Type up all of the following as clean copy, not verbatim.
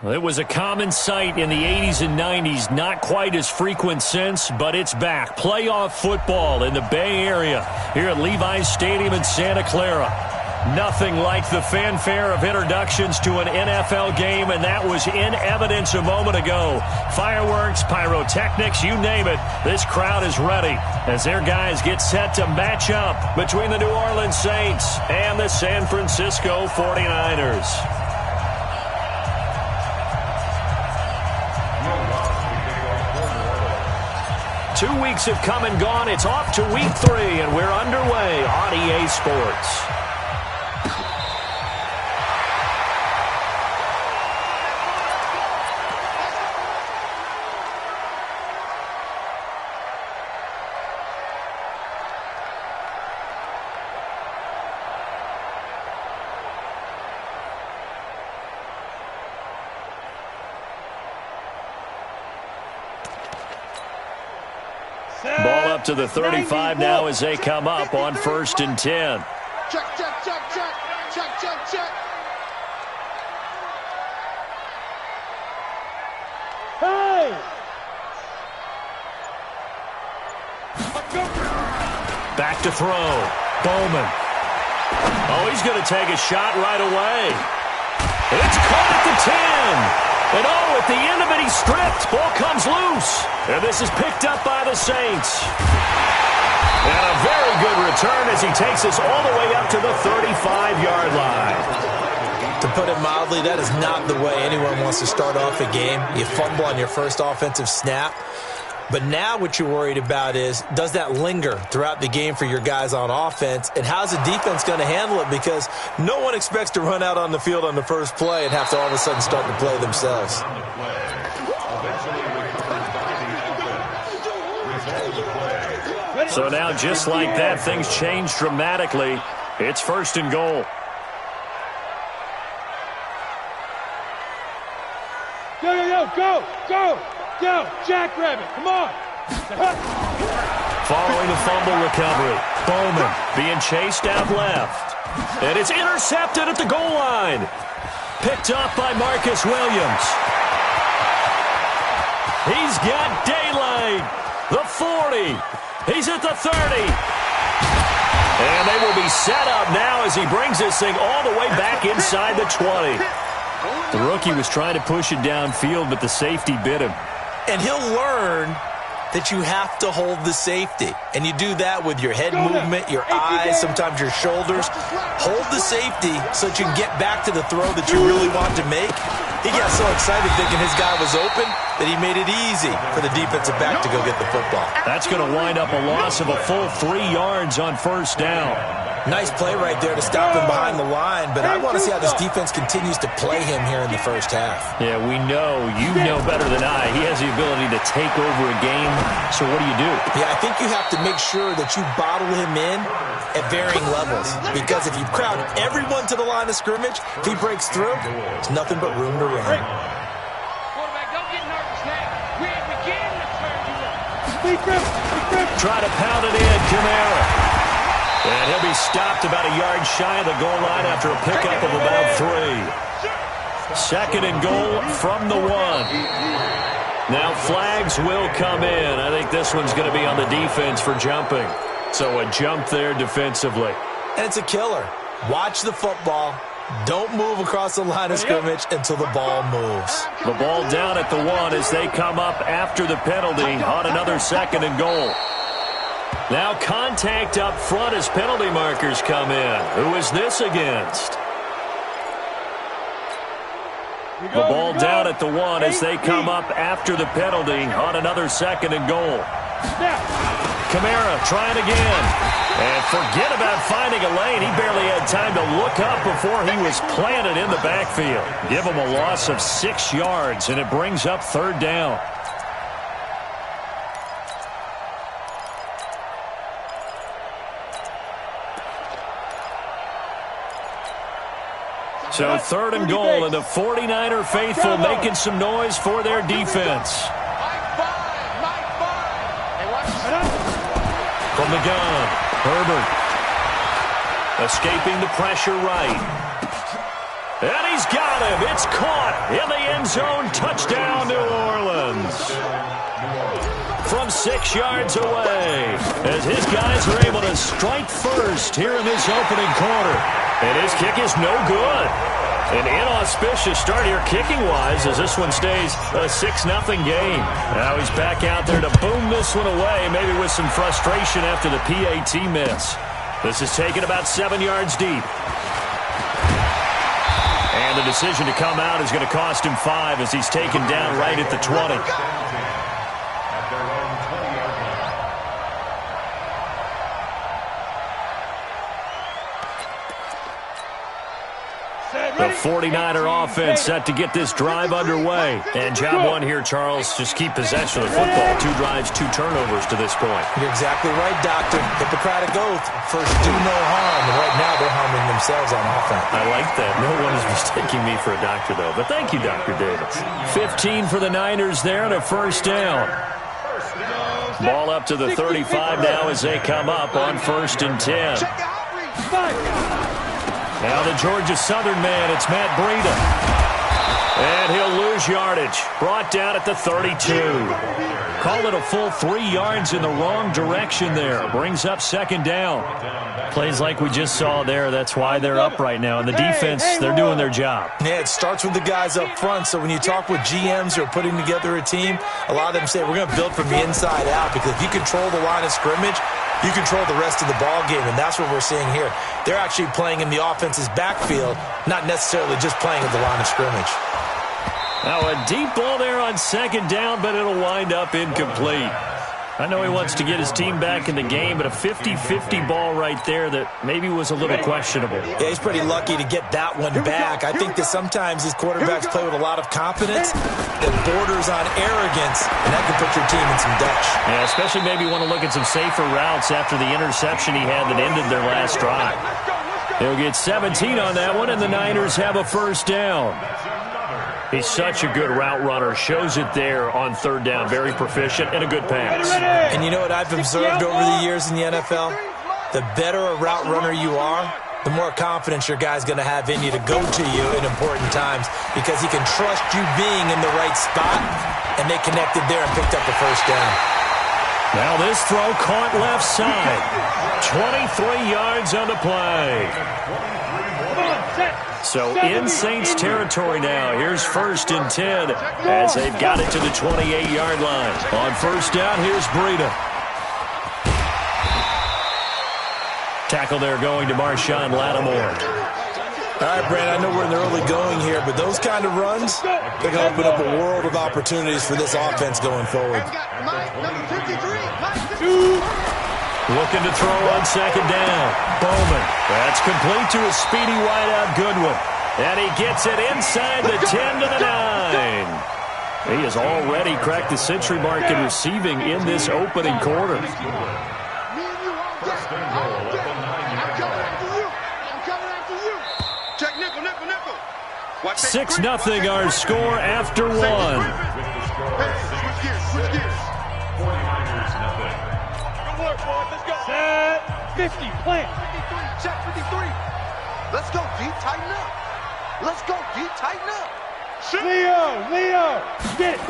Well, it was a common sight in the 80s and 90s, not quite as frequent since, but it's back. Playoff football in the Bay Area here at Levi's Stadium in Santa Clara. Nothing like the fanfare of introductions to an NFL game, and that was in evidence a moment ago. Fireworks, pyrotechnics, you name it. This crowd is ready as their guys get set to match up between the New Orleans Saints and the San Francisco 49ers. 2 weeks have come and gone. It's off to week 3, and we're underway on EA Sports. Ball up to the 35 now as they come up on 1st and 10. Check, check, check, check, check, check, check. Hey! Back to throw. Bowman. Oh, he's going to take a shot right away. It's caught at the 10. And oh, at the end of it, he's stripped. Ball comes loose. And this is picked up by the Saints. And a very good return as he takes us all the way up to the 35-yard line. To put it mildly, that is not the way anyone wants to start off a game. You fumble on your first offensive snap. But now what you're worried about is, does that linger throughout the game for your guys on offense? And how's the defense going to handle it? Because no one expects to run out on the field on the first play and have to all of a sudden start to play themselves. So now, just like that, things change dramatically. It's 1st and goal. Go, go, go, go, go! Go, Jackrabbit, come on! Following the fumble recovery, Bowman being chased out left. And it's intercepted at the goal line. Picked up by Marcus Williams. He's got daylight. The 40. He's at the 30. And they will be set up now as he brings this thing all the way back inside the 20. The rookie was trying to push it downfield, but the safety bit him. And he'll learn that you have to hold the safety. And you do that with your head movement, your eyes, sometimes your shoulders. Hold the safety so that you can get back to the throw that you really want to make. He got so excited thinking his guy was open that he made it easy for the defensive back to go get the football. That's going to wind up a loss of a full 3 yards on 1st down. Nice play right there to stop him behind the line, but I want to see how this defense continues to play him here in the first half. Yeah, we know. You know better than I. He has the ability to take over a game, so what do you do? Yeah, I think you have to make sure that you bottle him in at varying levels, because if you crowd everyone to the line of scrimmage, if he breaks through, there's nothing but room to run. Quarterback, don't get nervous now. We're beginning to turn you up. Try to pound it in, Kamara. And he'll be stopped about a yard shy of the goal line after a pickup of about 3. 2nd and goal from the 1. Now flags will come in. I think this one's going to be on the defense for jumping. So a jump there defensively. And it's a killer. Watch the football. Don't move across the line of scrimmage until the ball moves. The ball down at the 1 as they come up after the penalty on another 2nd and goal. Now contact up front as penalty markers come in. Who is this against? The ball down at the 1 as they come up after the penalty on another 2nd and goal. Kamara trying again. And forget about finding a lane. He barely had time to look up before he was planted in the backfield. Give him a loss of 6 yards, and it brings up 3rd down. So 3rd and goal, and the 49er faithful making some noise for their defense. From the gun, Herbert escaping the pressure right. And he's got him. It's caught in the end zone. Touchdown, New Orleans. From 6 yards away, as his guys are able to strike first here in this opening quarter. And his kick is no good. An inauspicious start here kicking-wise as this one stays a 6-0 game. Now he's back out there to boom this one away, maybe with some frustration after the PAT miss. This is taken about 7 yards deep. And the decision to come out is going to cost him 5 as he's taken down right at the 20. The 49er offense set to get this drive underway. And job one here, Charles, just keep possession of the football. 2 drives, 2 turnovers to this point. You're exactly right, Doctor. Hippocratic oath. First, do no harm. And right now, they're harming themselves on offense. I like that. No one is mistaking me for a doctor, though. But thank you, Dr. Davis. 15 for the Niners there and a first down. Ball up to the 35 now as they come up on 1st and 10. Now the Georgia Southern man, it's Matt Breida. And he'll lose yardage. Brought down at the 32. Call it a full 3 yards in the wrong direction there. Brings up 2nd down. Plays like we just saw there. That's why they're up right now. And the defense, they're doing their job. Yeah, it starts with the guys up front. So when you talk with GMs who are putting together a team, a lot of them say we're going to build from the inside out. Because if you control the line of scrimmage, you control the rest of the ball game, and that's what we're seeing here. They're actually playing in the offense's backfield, not necessarily just playing at the line of scrimmage. Now a deep ball there on 2nd down, but it'll wind up incomplete. I know he wants to get his team back in the game, but a 50-50 ball right there that maybe was a little questionable. Yeah, he's pretty lucky to get that one back. I think that sometimes these quarterbacks play with a lot of confidence that borders on arrogance, and that can put your team in some dutch. Yeah, especially maybe want to look at some safer routes after the interception he had that ended their last drive. They'll get 17 on that one, and the Niners have a first down. He's such a good route runner. Shows it there on 3rd down. Very proficient and a good pass. And you know what I've observed over the years in the NFL? The better a route runner you are, the more confidence your guy's going to have in you to go to you in important times because he can trust you being in the right spot, and they connected there and picked up the first down. Now this throw caught left side. 23 yards on the play. So in Saints territory now. Here's 1st and 10 as they've got it to the 28-yard line. On 1st down, here's Breida. Tackle there going to Marshawn Lattimore. All right, Brand, I know we're in the early going here, but those kind of runs, they're going to open up a world of opportunities for this offense going forward. Looking to throw on 2nd down. Bowman. That's complete to a speedy wideout Goodwin. And he gets it inside the 10 to the 9. He has already cracked the century mark in receiving in this opening quarter. 6-0 our score after 1. Set 50, plant. Check 53. Let's go, D. Tighten up. Let's go, D. Tighten up. Leo, get it.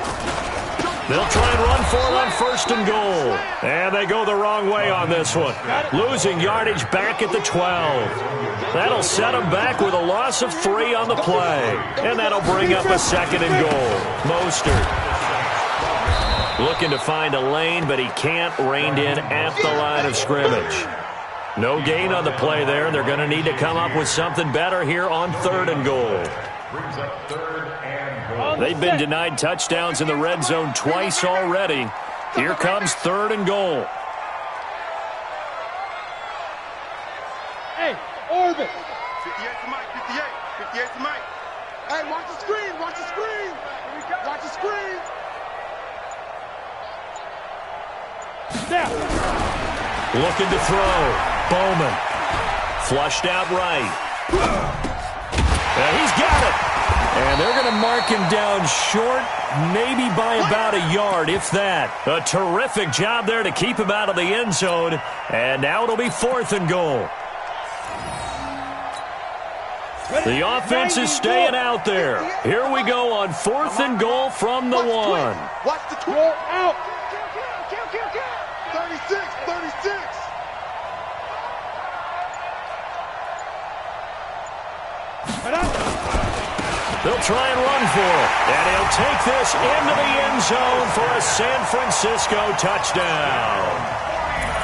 They'll try and run for it on 1st and goal. And they go the wrong way on this one. Losing yardage back at the 12. That'll set them back with a loss of 3 on the play. And that'll bring up a 2nd and goal. Mostert. Looking to find a lane, but he can't. Reined in at the line of scrimmage. No gain on the play there. They're going to need to come up with something better here on 3rd and goal. They've been denied touchdowns in the red zone twice already. Here comes 3rd and goal. Hey, orbit. 58 to Mike, 58. 58 to Mike. Hey, watch the screen, watch the screen. Watch the screen. Now. Looking to throw. Bowman. Flushed out right. And he's got it. And they're going to mark him down short, maybe by about a yard, if that. A terrific job there to keep him out of the end zone. And now it'll be 4th and goal. The offense is staying out there. Here we go on 4th and goal from the 1. Watch the twirl out. 36, 36. They'll try and run for it. And he'll take this into the end zone for a San Francisco touchdown.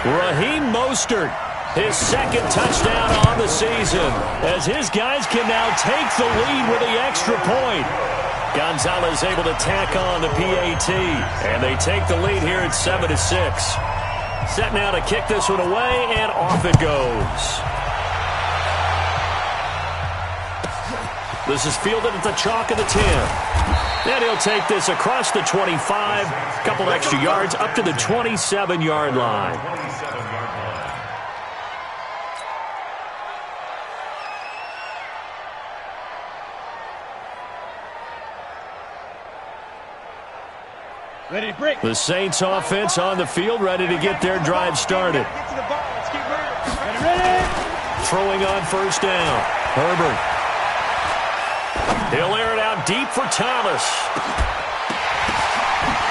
Raheem Mostert, his 2nd touchdown on the season, as his guys can now take the lead with the extra point. Gonzalez able to tack on the PAT, and they take the lead here at 7-6. Set now to kick this one away, and off it goes. This is fielded at the chalk of the 10. And he'll take this across the 25, a couple extra yards up to the 27-yard line. Ready to break. The Saints offense on the field, ready to get their drive started. Get to the ball. Let's keep moving. Ready. Throwing on 1st down. Herbert. He'll air it out deep for Thomas.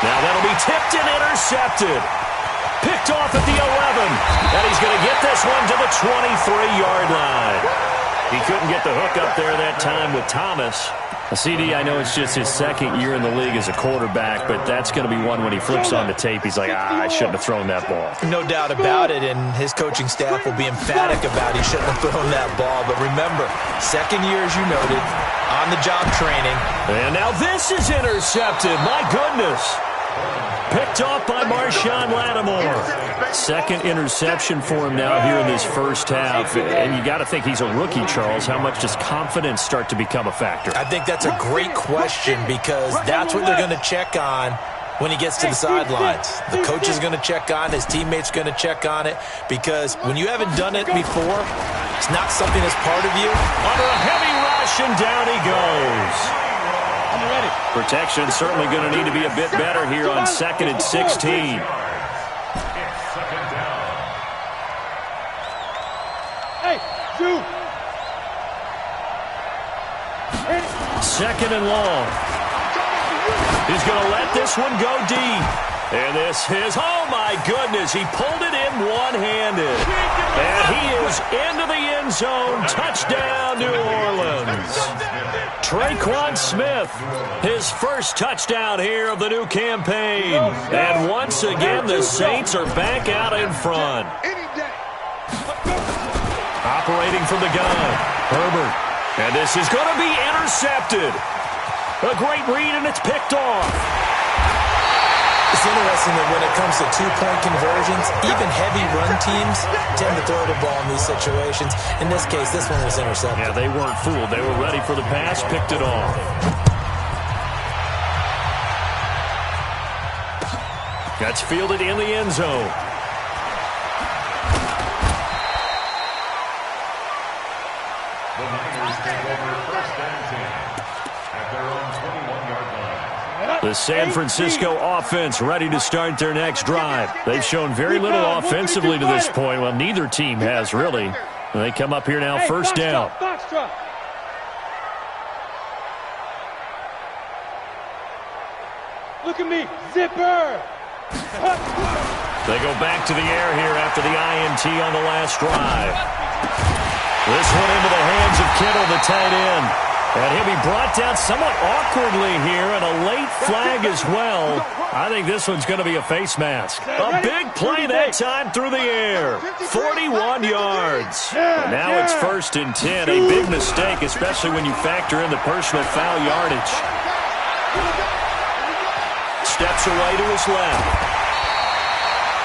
Now that'll be tipped and intercepted. Picked off at the 11. And he's going to get this one to the 23-yard line. He couldn't get the hook up there that time with Thomas. CD, I know it's just his 2nd year in the league as a quarterback, but that's going to be one when he flips on the tape. He's like, I shouldn't have thrown that ball. No doubt about it, and his coaching staff will be emphatic about he shouldn't have thrown that ball. But remember, 2nd year, as you noted, on-the-job training. And now this is intercepted. My goodness. Picked off by Marshawn Lattimore. 2nd interception for him now here in this 1st half. And you got to think he's a rookie, Charles. How much does confidence start to become a factor? I think that's a great question because that's what they're going to check on when he gets to the sidelines. The coach is going to check on it. His teammates are going to check on it because when you haven't done it before, it's not something that's part of you. Under a heavy rush, and down he goes. Protection certainly going to need to be a bit better here on 2nd and 16. Hey, shoot. 2nd and long. He's going to let this one go deep. And this is, oh my goodness, he pulled it in one-handed. And he is into the end zone. Touchdown, New Orleans. Tre'Quan Smith, his 1st touchdown here of the new campaign. And once again, the Saints are back out in front. Operating from the gun, Herbert. And this is going to be intercepted. A great read, and it's picked off. It's interesting that when it comes to 2-point conversions, even heavy run teams tend to throw the ball in these situations. In this case, this one was intercepted. Yeah, they weren't fooled. They were ready for the pass, picked it off. That's fielded in the end zone. The Niners take over 1st and 10 at their own 21-yard line. The San Francisco offense ready to start their next drive. They've shown very little offensively to this point. Well, neither team has, really. They come up here now, 1st down. Look at me, zipper. They go back to the air here after the INT on the last drive. This one into the hands of Kittle, the tight end. And he'll be brought down somewhat awkwardly here, and a late flag as well. I think this one's going to be a face mask. A big play that time through the air. 41 yards. And now it's 1st and 10. A big mistake, especially when you factor in the personal foul yardage. Steps away to his left.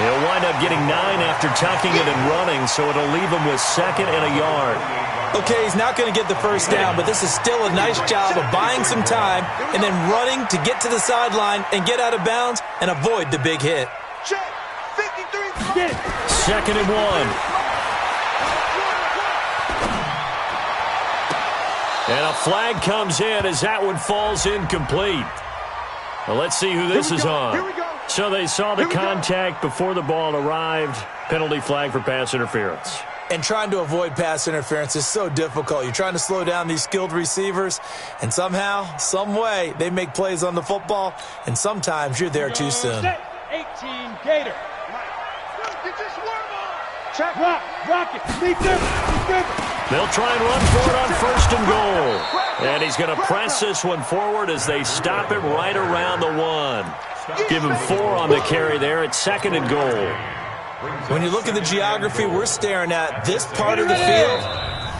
He'll wind up getting 9 after tucking it and running, so it'll leave him with 2nd and a yard. Okay, he's not going to get the 1st down, but this is still a nice job of buying some time and then running to get to the sideline and get out of bounds and avoid the big hit. 2nd and 1. And a flag comes in as that one falls incomplete. Well, let's see who this is on. So they saw the contact before the ball arrived. Penalty flag for pass interference. And trying to avoid pass interference is so difficult. You're trying to slow down these skilled receivers, and somehow, some way, they make plays on the football, and sometimes you're there too soon. 18 Gator. Check. Rock it. Meet them. They'll try and run for it on 1st and goal. And he's going to press this one forward as they stop it right around the 1. Give him 4 on the carry there at 2nd and goal. When you look at the geography we're staring at, this part of the field,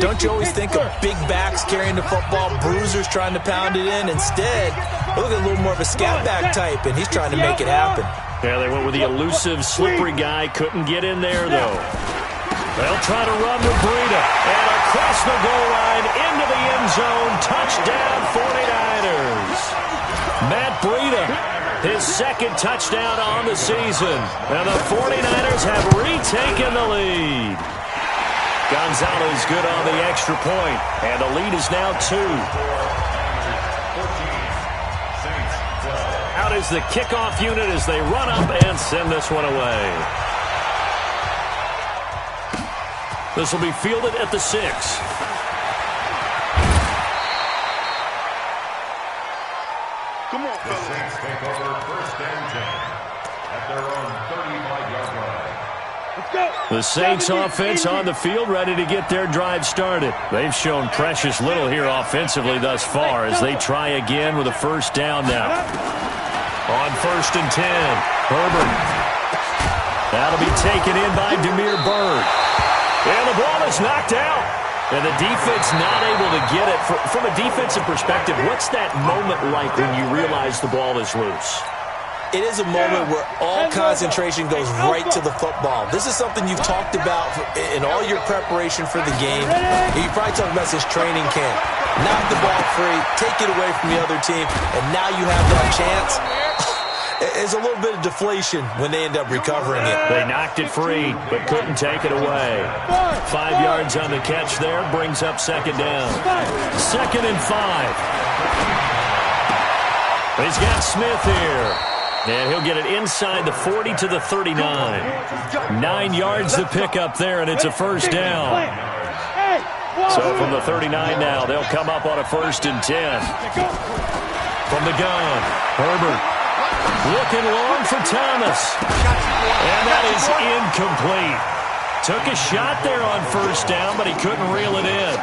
don't you always think of big backs carrying the football, bruisers trying to pound it in? Instead, look at a little more of a scat back type, and he's trying to make it happen. Yeah, they went with the elusive, slippery guy. Couldn't get in there, though. They'll try to run with Breida. And across the goal line, into the end zone. Touchdown, 49ers. Matt Breida, his 2nd touchdown on the season. And the 49ers have retaken the lead. Gonzalez good on the extra point. And the lead is now 2. Out is the kickoff unit as they run up and send this one away. This will be fielded at the 6. Come on, The Saints take over 1st and 10 at their own 35-yard line. Let's go. The Saints offense on the field, ready to get their drive started. They've shown precious little here offensively thus far as they try again with a 1st down now. On 1st and 10, Herbert. That'll be taken in by Damiere Byrd. And the ball is knocked out. And the defense not able to get it. From a defensive perspective, what's that moment like when you realize the ball is loose? It is a moment where all concentration goes right to the football. This is something you've talked about in all your preparation for the game. You probably talked about this training camp. Knock the ball free, take it away from the other team, and now you have that chance. It's a little bit of deflation when they end up recovering it. They knocked it free, but couldn't take it away. 5 yards on the catch there, brings up 2nd down. 2nd and 5. He's got Smith here. And he'll get it inside the 40 to the 39. 9 yards to pick up there, and it's a 1st down. So from the 39 now, they'll come up on a 1st and 10. From the gun, Herbert. Looking long for Thomas. And that is incomplete. Took a shot there on 1st down, but he couldn't reel it in.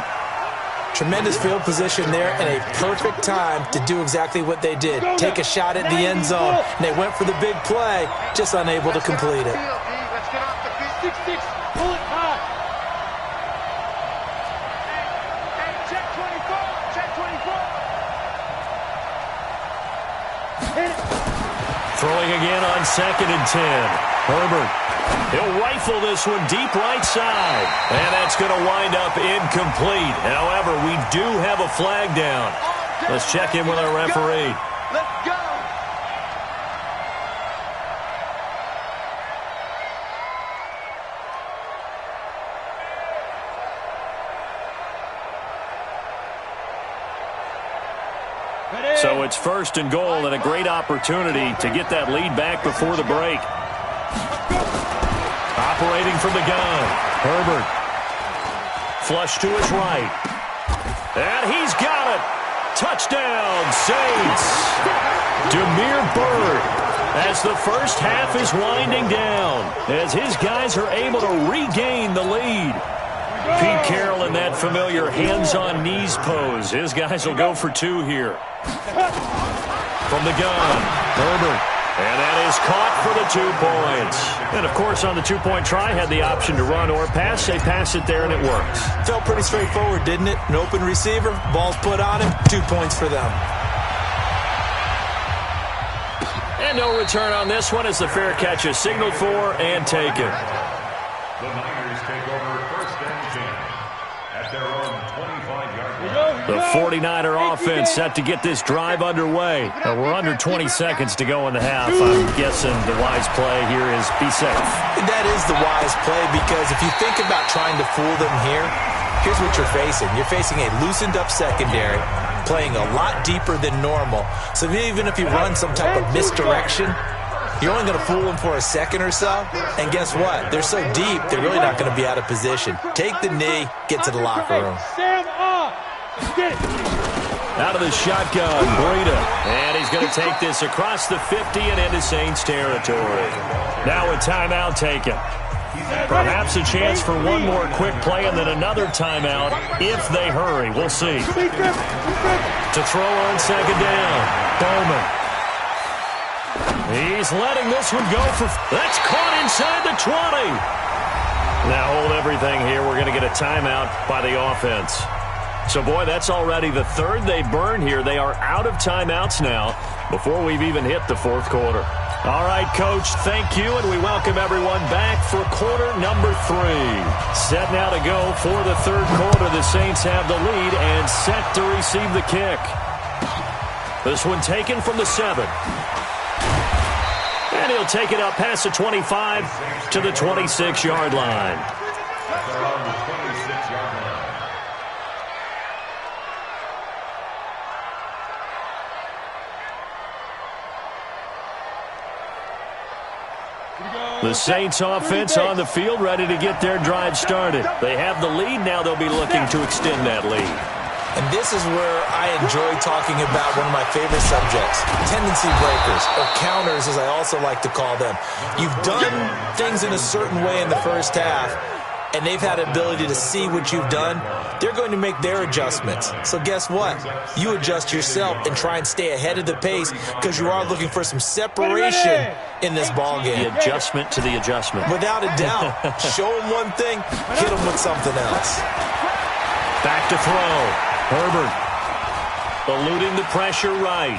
Tremendous field position there and a perfect time to do exactly what they did. Take a shot at the end zone. And they went for the big play, just unable to complete it. Let's get off the field. 6-6. Pull it high. Hey, check 24. Check 24. Hit it. Throwing again on 2nd and 10. Herbert. He'll rifle this one deep right side. And that's going to wind up incomplete. However, we do have a flag down. Let's check in with our referee. Let's go. So it's 1st and goal and a great opportunity to get that lead back before the break. Operating from the gun, Herbert. Flush to his right. And he's got it. Touchdown, Saints. Damiere Byrd, as the first half is winding down, as his guys are able to regain the lead. Pete Carroll in that familiar hands-on knees pose. His guys will go for 2 here. From the gun, Herbert. And that is caught for the 2 points. And, of course, on the 2-point try, had the option to run or pass. They pass it there, and it works. Felt pretty straightforward, didn't it? An open receiver, ball's put on him, 2 points for them. And no return on this one as the fair catch is signaled for and taken. The Niners take over 1st and 10 at their own 25-yard line. The 49er offense set to get this drive underway. We're under 20 seconds to go in the half. I'm guessing the wise play here is be safe. That is the wise play because if you think about trying to fool them here, here's what you're facing. You're facing a loosened up secondary, playing a lot deeper than normal. So even if you run some type of misdirection, You're only going to fool them for a second or so, and guess what? They're so deep, they're really not going to be out of position. Take the knee, get to the locker room. Sam up. Get it. Out of the shotgun, Breida. And he's going to take this across the 50 and into Saints territory. Now a timeout taken. Perhaps a chance for one more quick play and then another timeout if they hurry. We'll see. To throw on second down, Bowman. He's letting this one go for... That's caught inside the 20. Now hold everything here. We're going to get a timeout by the offense. So, boy, that's already the third they burned here. They are out of timeouts now before we've even hit the fourth quarter. All right, Coach, thank you, and we welcome everyone back for quarter number 3. Set now to go for the third quarter. The Saints have the lead and set to receive the kick. This one taken from the 7. And he'll take it up past the 25 to the 26-yard line. At around the 26-yard line. The Saints offense on the field, ready to get their drive started. They have the lead. Now they'll be looking to extend that lead. And this is where I enjoy talking about one of my favorite subjects, tendency breakers, or counters as I also like to call them. You've done things in a certain way in the first half, and they've had an ability to see what you've done. They're going to make their adjustments. So guess what? You adjust yourself and try and stay ahead of the pace because you are looking for some separation in this ball game. The adjustment to the adjustment. Without a doubt. Show them one thing, hit them with something else. Back to throw. Herbert eluding the pressure right.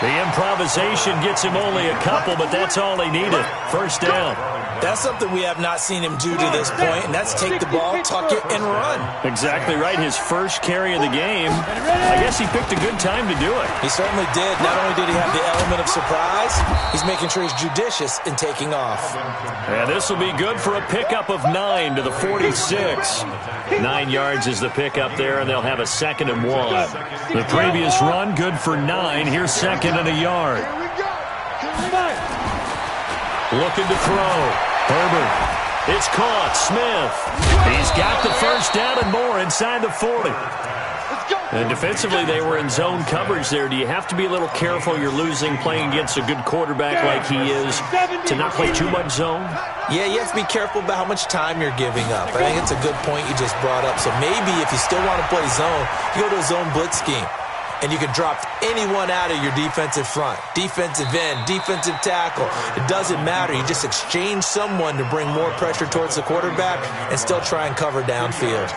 The improvisation gets him only a couple, but that's all he needed. First down. That's something we have not seen him do to this point, and that's take the ball, tuck it, and run. Exactly right. His first carry of the game. I guess he picked a good time to do it. He certainly did. Not only did he have the element of surprise, he's making sure he's judicious in taking off. And this will be good for a pickup of 9 to the 46. 9 yards is the pickup there, and they'll have a 2nd and 1. The previous run, good for 9. Here's 2nd and a yard. Looking to throw. Herbert. It's caught. Smith. He's got the first down and more inside the 40. And defensively, they were in zone coverage there. Do you have to be a little careful? You're losing playing against a good quarterback like he is to not play too much zone? Yeah, you have to be careful about how much time you're giving up. I think it's a good point you just brought up. So maybe if you still want to play zone, you go to a zone blitz scheme. And you can drop anyone out of your defensive front. Defensive end, defensive tackle. It doesn't matter. You just exchange someone to bring more pressure towards the quarterback and still try and cover downfield.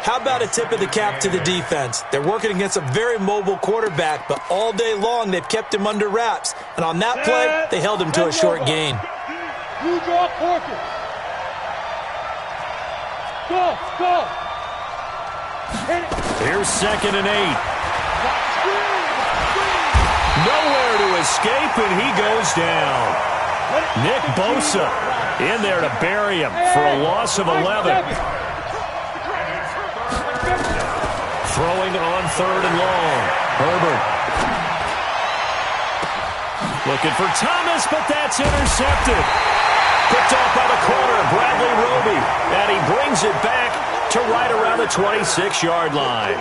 How about a tip of the cap to the defense? They're working against a very mobile quarterback, but all day long they've kept him under wraps. And on that play, they held him to a short gain. You draw Corker. Go. Here's 2nd and 8. Nowhere to escape, and he goes down. Nick Bosa in there to bury him for a loss of 11. Throwing on 3rd and long. Herbert. Looking for Thomas, but that's intercepted. Picked off by the corner, Bradley Roby. And he brings it back to right around the 26-yard line.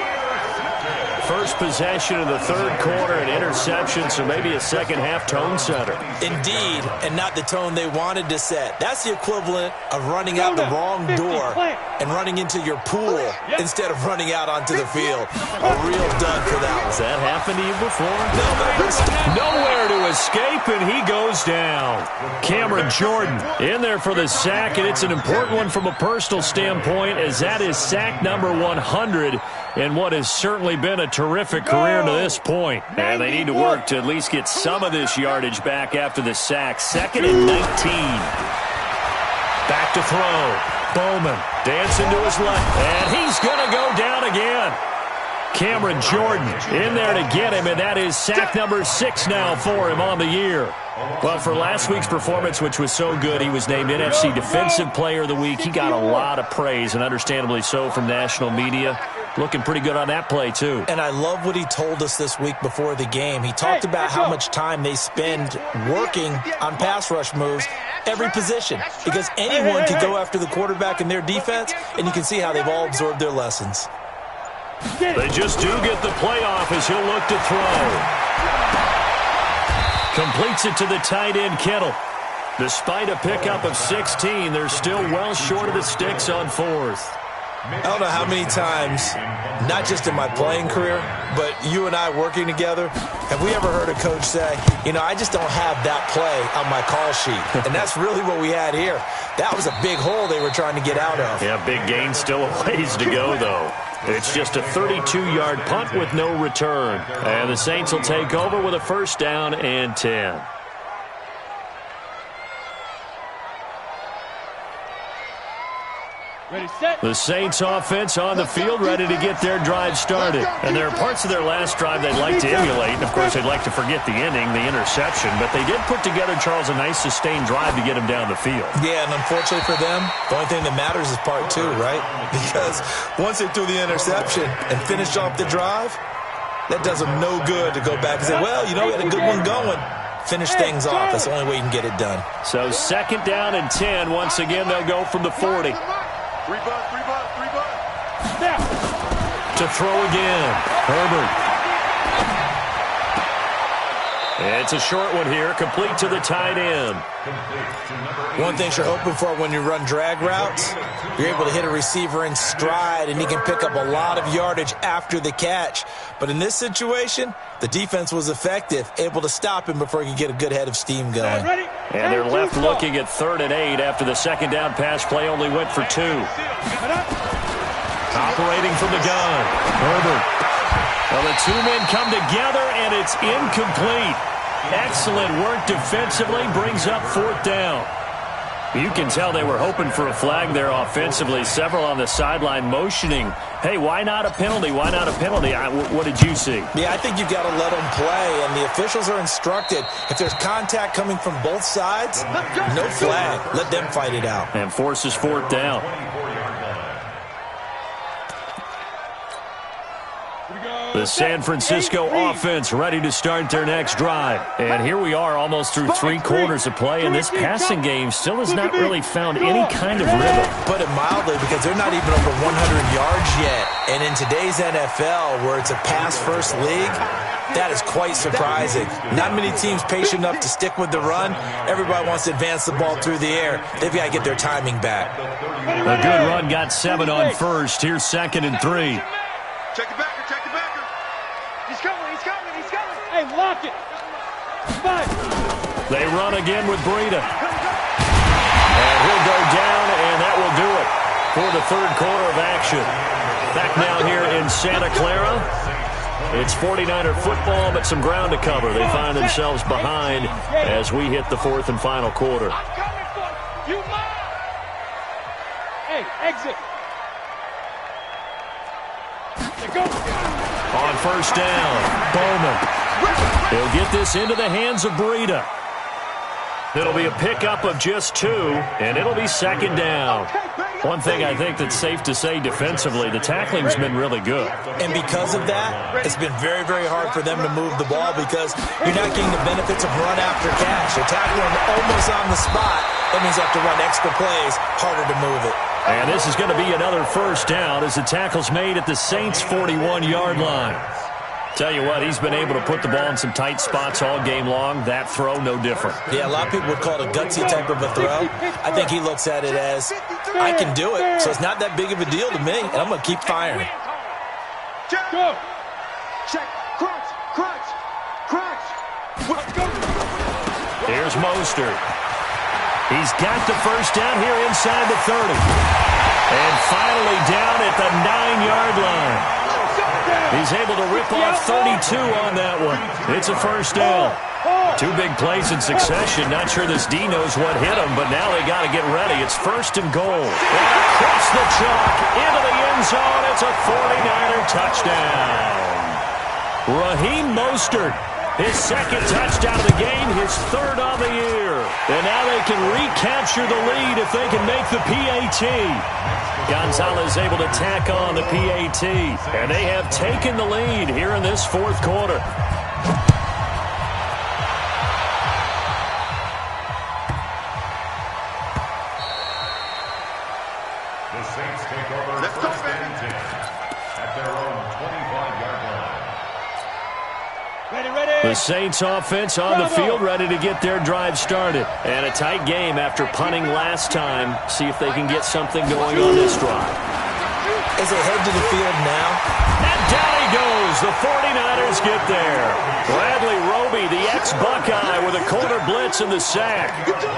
First possession of the third quarter, an interception, so maybe a second-half tone setter. Indeed, and not the tone they wanted to set. That's the equivalent of running out the wrong door and running into your pool instead of running out onto the field. A real dud for that one. Has that happened to you before? No, nowhere to escape, and he goes down. Cameron Jordan in there for the sack, and it's an important one from a personal standpoint, as that is sack number 100 in what has certainly been a terrific career to this point. And they need to work to at least get some of this yardage back after the sack. 2nd and 19. Back to throw. Bowman dancing to his left, and he's going to go down again. Cameron Jordan in there to get him, and that is sack number 6 now for him on the year. Well, for last week's performance, which was so good, he was named NFC Defensive Player of the Week. He got a lot of praise, and understandably so, from national media. looking pretty good on that play, too. And I love what he told us this week before the game. He talked about how much time they spend working on pass rush moves, every position, because anyone can go after the quarterback in their defense, and you can see how they've all absorbed their lessons. They just do get the play off as he'll look to throw. Completes it to the tight end, Kittle. Despite a pickup of 16, they're still well short of the sticks on fourth. I don't know how many times, not just in my playing career, but you and I working together, have we ever heard a coach say, you know, I just don't have that play on my call sheet. And that's really what we had here. That was a big hole they were trying to get out of. Yeah, big gain, still a ways to go, though. It's just a 32-yard punt with no return. And the Saints will take over with a first down and 10. Ready, set. The Saints offense on the field, ready to get their drive started. And there are parts of their last drive they'd like to emulate. And, of course, they'd like to forget the ending, the interception. But they did put together, Charles, a nice sustained drive to get him down the field. Yeah, and unfortunately for them, the only thing that matters is part two, right? Because once they threw the interception and finished off the drive, that does them no good to go back and say, well, you know, we had a good one going. Finish things off. That's the only way you can get it done. So second down and 10. Once again, they'll go from the 40. Three bucks. Snap. To throw again. Herbert. It's a short one here, complete to the tight end. One thing you're hoping for when you run drag routes, you're able to hit a receiver in stride, and he can pick up a lot of yardage after the catch. But in this situation, the defense was effective, able to stop him before he could get a good head of steam going. And they're left looking at 3rd and 8 after the second down pass play only went for 2. Operating from the gun, Herbert. Well, the two men come together, and it's incomplete. Excellent work defensively, brings up 4th down. You can tell they were hoping for a flag there offensively. Several on the sideline motioning, hey, why not a penalty? Why not a penalty? What did you see? Yeah, I think you've got to let them play, and the officials are instructed. If there's contact coming from both sides, no flag. Let them fight it out. And forces 4th down. The San Francisco offense ready to start their next drive. And here we are almost through 3 quarters of play, and this passing game still has not really found any kind of rhythm. Put it mildly, because they're not even over 100 yards yet. And in today's NFL, where it's a pass-first league, that is quite surprising. Not many teams patient enough to stick with the run. Everybody wants to advance the ball through the air. They've got to get their timing back. A good run got 7 on first. Here's 2nd and 3. Check the backer, check the backer. He's coming. Hey, lock it. 5. They run again with Breida. And he'll go down, and that will do it for the 3rd quarter of action. Back now here in Santa Clara. It's 49er football, but some ground to cover. They find themselves behind as we hit the 4th and final quarter. I'm coming for you. You mine. Hey, exit. Go. On first down, Bowman. He'll get this into the hands of Breida. It'll be a pickup of just 2, and it'll be 2nd down. One thing I think that's safe to say defensively, the tackling's been really good. And because of that, it's been very, very hard for them to move the ball, because you're not getting the benefits of run after catch. You're tackling almost on the spot. That means you have to run extra plays, harder to move it. And this is going to be another first down as the tackle's made at the Saints' 41-yard line. Tell you what, he's been able to put the ball in some tight spots all game long. That throw, no different. Yeah, a lot of people would call it a gutsy type of a throw. I think he looks at it as, I can do it, so it's not that big of a deal to me, and I'm going to keep firing. Go. Check. Crunch. Here's Mostert. He's got the first down here inside the 30. And finally down at the 9-yard line. He's able to rip off 32 on that one. It's a first down. 2 big plays in succession. Not sure this D knows what hit him, but now they got to get ready. It's 1st and goal. And across the chalk into the end zone. It's a 49er touchdown. Raheem Mostert. His 2nd touchdown of the game, his 3rd on the year. And now they can recapture the lead if they can make the PAT. Gonzalez able to tack on the PAT, and they have taken the lead here in this fourth quarter. The Saints take over first and 10 at their own 25-yard line. The Saints offense on the field, ready to get their drive started. And a tight game after punting last time. See if they can get something going on this drive. As they head to the field now. And down he goes. The 49ers get there. Bradley Roby, the ex-Buckeye, with a corner blitz in the sack.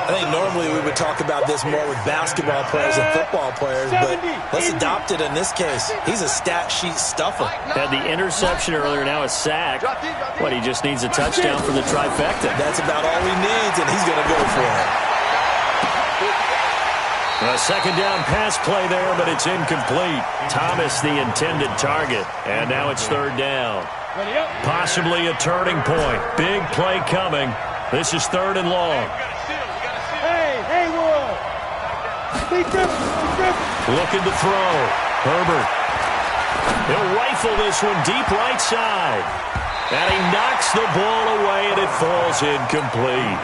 I think normally we would talk about this more with basketball players and football players, but let's adopt it in this case. He's a stat sheet stuffer. Had the interception earlier, now a sack. What, he just needs a touchdown for the trifecta. That's about all he needs, and he's going to go for it. A second down pass play there, but it's incomplete. Thomas the intended target, and now it's third down. Possibly a turning point. Big play coming. This is third and long. Hey, Will. Looking to throw. Herbert. He'll rifle this one deep right side. And he knocks the ball away, and it falls incomplete.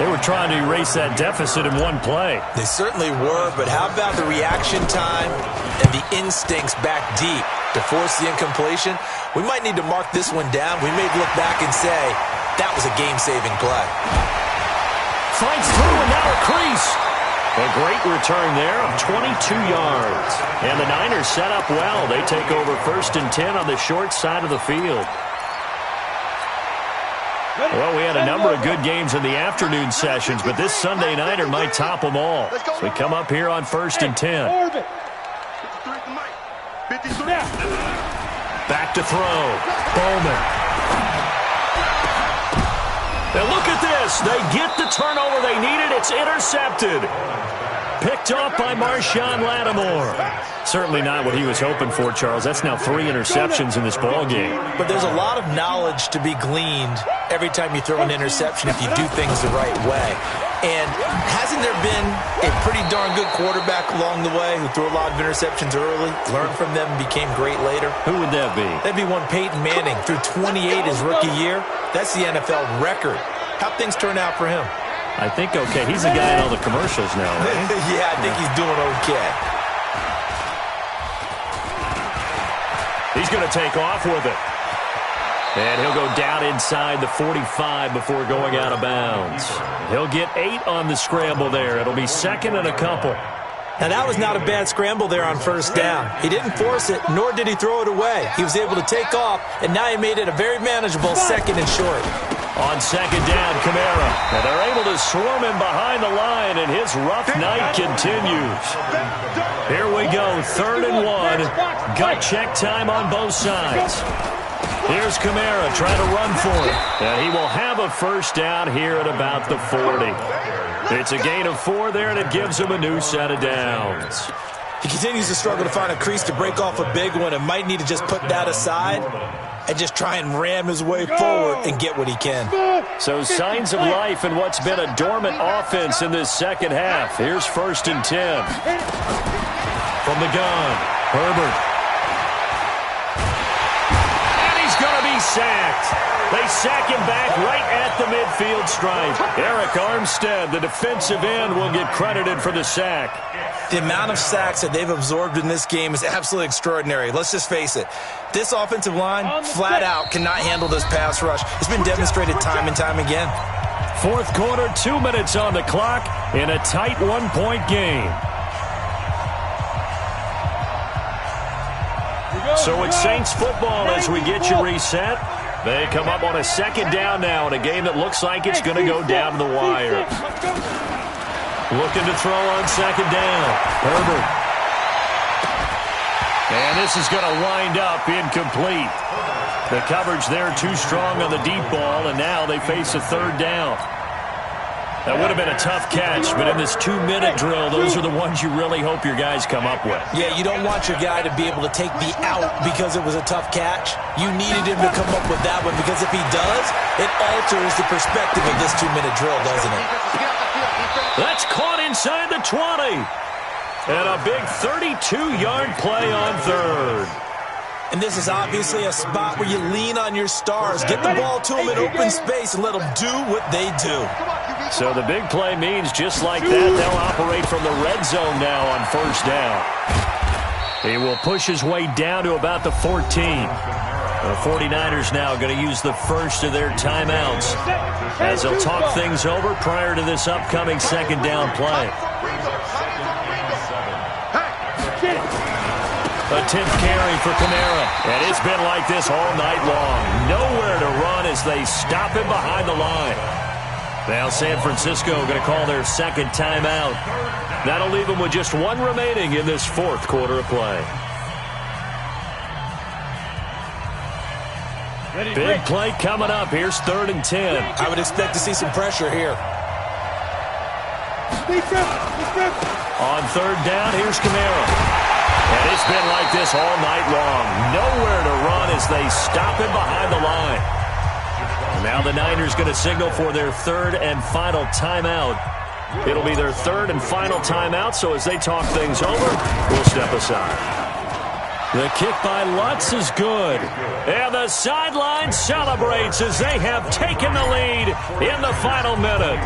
They were trying to erase that deficit in one play. They certainly were, but how about the reaction time and the instincts back deep to force the incompletion? We might need to mark this one down. We may look back and say, that was a game-saving play. Finds through, and now a crease. A great return there of 22 yards. And the Niners set up well. They take over first and 10 on the short side of the field. Well, we had a number of good games in the afternoon sessions, but this Sunday nighter might top them all. So we come up here on first and 10. Back to throw. Bowman. Now look at this. They get the turnover they needed. It's intercepted. Picked off by Marshawn Lattimore. Certainly not what he was hoping for, Charles. That's now 3 interceptions in this ball game. But there's a lot of knowledge to be gleaned every time you throw an interception if you do things the right way. And hasn't there been a pretty darn good quarterback along the way who threw a lot of interceptions early, learned from them, and became great later? Who would that be? That'd be one Peyton Manning. Threw 28 his rookie year. That's the NFL record. How'd things turn out for him? I think okay. He's the guy in all the commercials now, right? Yeah, I think he's doing okay. He's going to take off with it. And he'll go down inside the 45 before going out of bounds. He'll get 8 on the scramble there. It'll be second and a couple. Now, that was not a bad scramble there on first down. He didn't force it, nor did he throw it away. He was able to take off, and now he made it a very manageable second and short. On second down, Kamara. And they're able to swarm him behind the line, and his rough night continues. Here we go, third and 1. Gut check time on both sides. Here's Kamara trying to run for it. And he will have a first down here at about the 40. It's a gain of 4 there, and it gives him a new set of downs. He continues to struggle to find a crease to break off a big one and might need to just put that aside and just try and ram his way forward and get what he can. So signs of life in what's been a dormant offense in this second half. Here's first and 10. From the gun, Herbert. And he's going to be sacked. They sack him back right at the midfield stripe. Eric Armstead, the defensive end, will get credited for the sack. The amount of sacks that they've absorbed in this game is absolutely extraordinary. Let's just face it. This offensive line, flat out, cannot handle this pass rush. It's been demonstrated time and time again. Fourth quarter, 2 minutes on the clock in a tight 1-point game. So it's Saints football as we get you reset. They come up on a second down now in a game that looks like it's going to go down to the wire. Looking to throw on second down. Herbert. And this is going to wind up incomplete. The coverage there too strong on the deep ball, and now they face a third down. That would have been a tough catch, but in this 2-minute drill, those are the ones you really hope your guys come up with. Yeah, you don't want your guy to be able to take the out because it was a tough catch. You needed him to come up with that one because if he does, it alters the perspective of this 2-minute drill, doesn't it? That's caught inside the 20. And a big 32-yard play on third. And this is obviously a spot where you lean on your stars. Get the ball to them in open space and let them do what they do. So the big play means just like that, they'll operate from the red zone now on first down. He will push his way down to about the 14. The 49ers now going to use the first of their timeouts as they'll talk things over prior to this upcoming second down play. Attempt carry for Kamara. And it's been like this all night long. Nowhere to run as they stop him behind the line. Now San Francisco going to call their second timeout. That'll leave them with just one remaining in this fourth quarter of play. Big play coming up. Here's 3rd and 10. I would expect to see some pressure here. On 3rd down, here's Kamara. And it's been like this all night long. Nowhere to run as they stop him behind the line. Now the Niners going to signal for their 3rd and final timeout. It'll be their 3rd and final timeout, so as they talk things over, we'll step aside. The kick by Lutz is good. And the sideline celebrates as they have taken the lead in the final minute.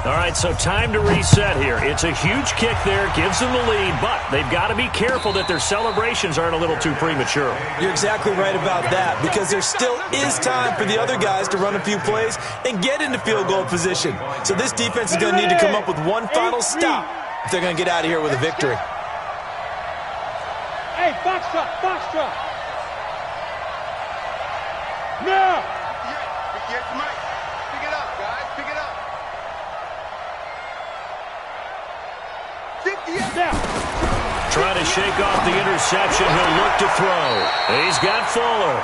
All right, so time to reset here. It's a huge kick there, gives them the lead, but they've got to be careful that their celebrations aren't a little too premature. You're exactly right about that, because there still is time for the other guys to run a few plays and get into field goal position. So this defense is going to need to come up with one final stop if they're going to get out of here with a victory. Hey, box truck, box truck. Now. 58 to Mike. Pick it up, guys. Pick it up. 58. Now. Trying to shake off the interception. He'll look to throw. He's got Fuller.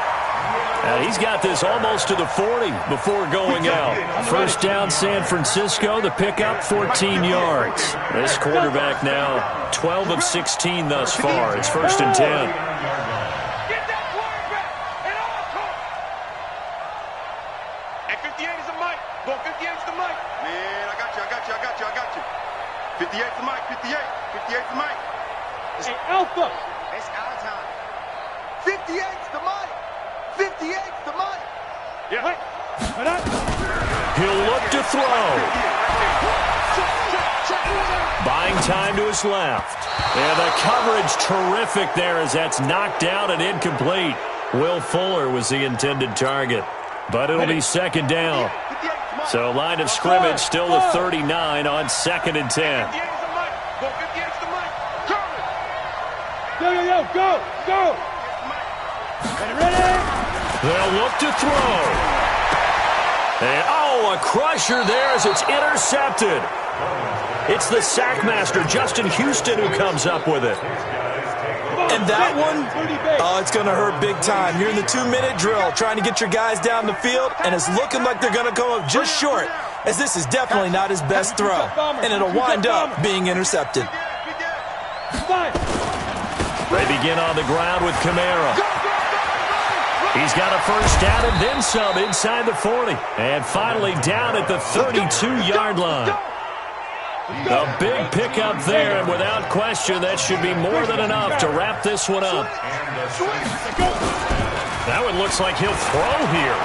He's got this almost to the 40 before going out. First down, San Francisco. The pickup, 14 yards. This quarterback now 12 of 16 thus far. It's 1st and 10. Get that quarterback at all costs. And 58 is the Mike. Go 58 is the Mike. Man, I got you. 58 to Mike. 58 to Mike. Hey, Alpha. It's out of time. 58 to Mike. 58 to Mike. Yeah. He'll look to throw. Buying time to his left. And the coverage terrific there as that's knocked out and incomplete. Will Fuller was the intended target. But it'll be 2nd down. So line of scrimmage still the 39 on 2nd and 10. 58 is the Mike. Go 58 is the Mike. Go. Ready? They'll look to throw. And, a crusher there as it's intercepted. It's the sackmaster, Justin Houston, who comes up with it. And that one, it's going to hurt big time. You're in the 2-minute drill trying to get your guys down the field, and it's looking like they're going to come up just short, as this is definitely not his best throw, and it'll wind up being intercepted. They begin on the ground with Kamara. He's got a first down and then some inside the 40. And finally down at the 32-yard line. A big pickup there, and without question, that should be more than enough to wrap this one up. That one looks like he'll throw here.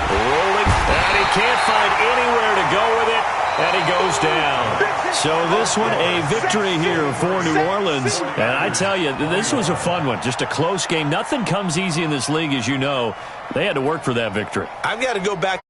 Rolling, and he can't find anywhere to go with it, and he goes down. So this one, a victory here for New Orleans. And I tell you, this was a fun one. Just a close game. Nothing comes easy in this league, as you know. They had to work for that victory. I've got to go back